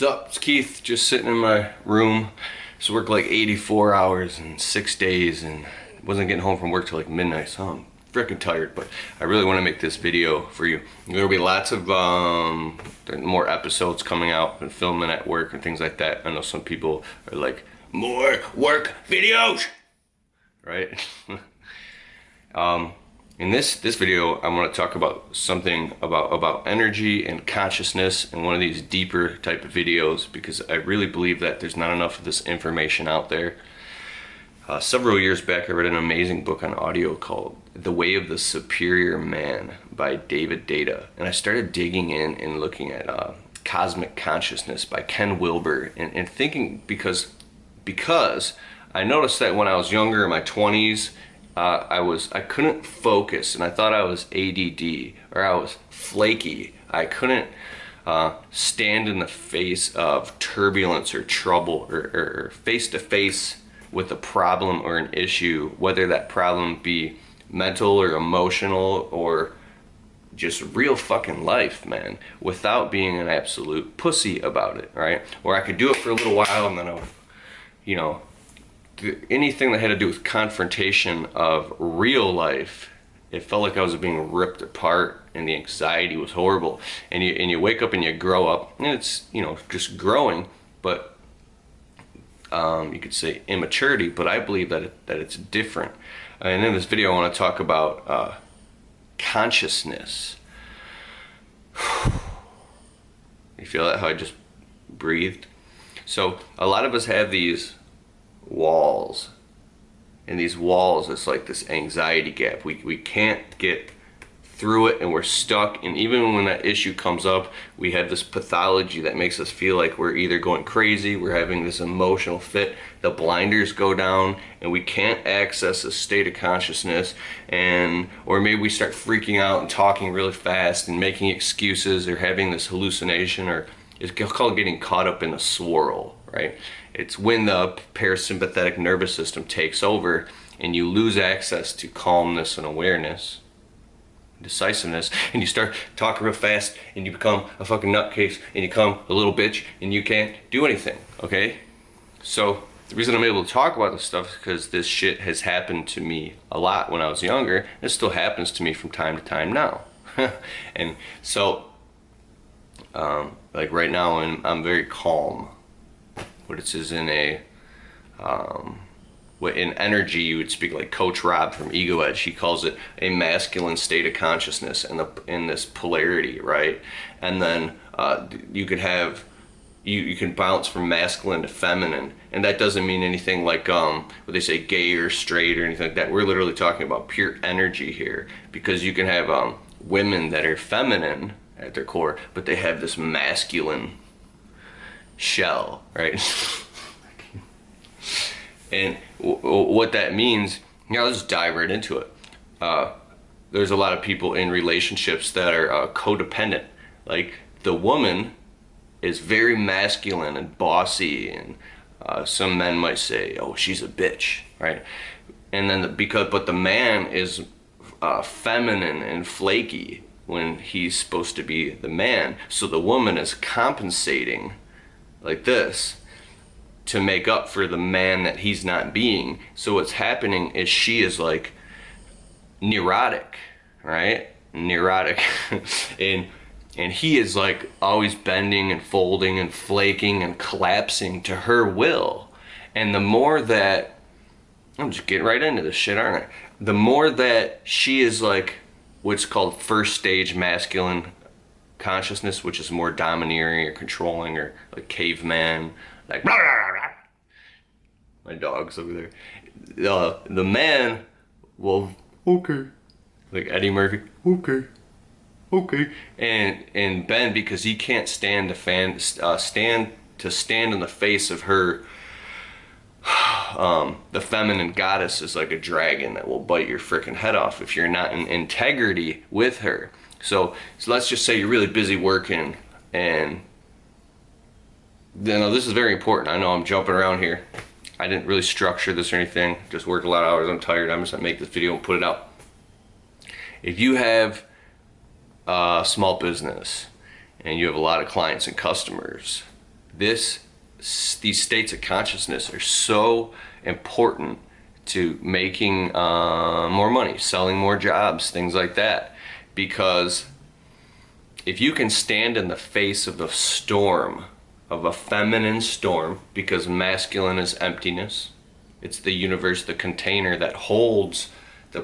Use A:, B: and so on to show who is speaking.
A: What's up? It's Keith, just sitting in my room. Just worked like 84 hours in 6 days and wasn't getting home from work till like midnight, so I'm freaking tired, but I really want to make this video for you. There'll be lots of more episodes coming out and filming at work and things like that. I know some people are like, more work videos, right? In this video, I want to talk about something about energy and consciousness in one of these deeper type of videos, because I really believe that there's not enough of this information out there. Several years back, I read an amazing book on audio called The Way of the Superior Man by David Data, and I started digging in and looking at Cosmic Consciousness by Ken Wilber, and thinking because I noticed that when I was younger, in my 20s, I couldn't focus, and I thought I was ADD or I was flaky. I couldn't stand in the face of turbulence or trouble or face to face with a problem or an issue, whether that problem be mental or emotional or just real fucking life, man, without being an absolute pussy about it, right? Or I could do it for a little while and then I would, you know, anything that had to do with confrontation of real life, it felt like I was being ripped apart and the anxiety was horrible. And you wake up and you grow up, and it's, you know, just growing, but you could say immaturity, but I believe that it's different. And in this video I want to talk about consciousness. You feel that, how I just breathed? So a lot of us have these walls, and these walls, it's like this anxiety gap. We can't get through it, and we're stuck. And even when that issue comes up, we have this pathology that makes us feel like we're either going crazy, we're having this emotional fit, the blinders go down, and we can't access a state of consciousness. And or maybe we start freaking out and talking really fast and making excuses, or having this hallucination, or it's called getting caught up in a swirl, right? It's when the parasympathetic nervous system takes over and you lose access to calmness and awareness, decisiveness, and you start talking real fast and you become a fucking nutcase and you become a little bitch and you can't do anything, okay? So the reason I'm able to talk about this stuff is because this shit has happened to me a lot when I was younger. It still happens to me from time to time now. And so like right now, I'm very calm. What it is in a in energy, you would speak like CoachRob from Ego Edge. He calls it a masculine state of consciousness in this polarity, right? And then you could have you can bounce from masculine to feminine, and that doesn't mean anything like what they say, gay or straight or anything like that. We're literally talking about pure energy here, because you can have women that are feminine at their core, but they have this masculine shell, right? And what that means, you know, let's just dive right into it. There's a lot of people in relationships that are codependent. Like, the woman is very masculine and bossy, and some men might say, oh, she's a bitch, right? And then but the man is feminine and flaky when he's supposed to be the man. So the woman is compensating like this to make up for the man that he's not being. So what's happening is she is like neurotic, right? Neurotic. and he is like always bending and folding and flaking and collapsing to her will. And the more that, I'm just getting right into this shit, aren't I? The more that she is like what's called first stage masculine consciousness, which is more domineering or controlling, or like caveman, like blah, blah, blah, blah. My dog's over there. The man will, okay, like Eddie Murphy, okay, and bend, because he can't stand to stand in the face of her. The feminine goddess is like a dragon that will bite your freaking head off if you're not in integrity with her. So let's just say you're really busy working, and you know, this is very important. I know I'm jumping around here. I didn't really structure this or anything. Just worked a lot of hours. I'm tired. I'm just gonna make this video and put it out. If you have a small business and you have a lot of clients and customers, these states of consciousness are so important to making more money, selling more jobs, things like that. Because if you can stand in the face of the storm, of a feminine storm, because masculine is emptiness, it's the universe, the container that holds the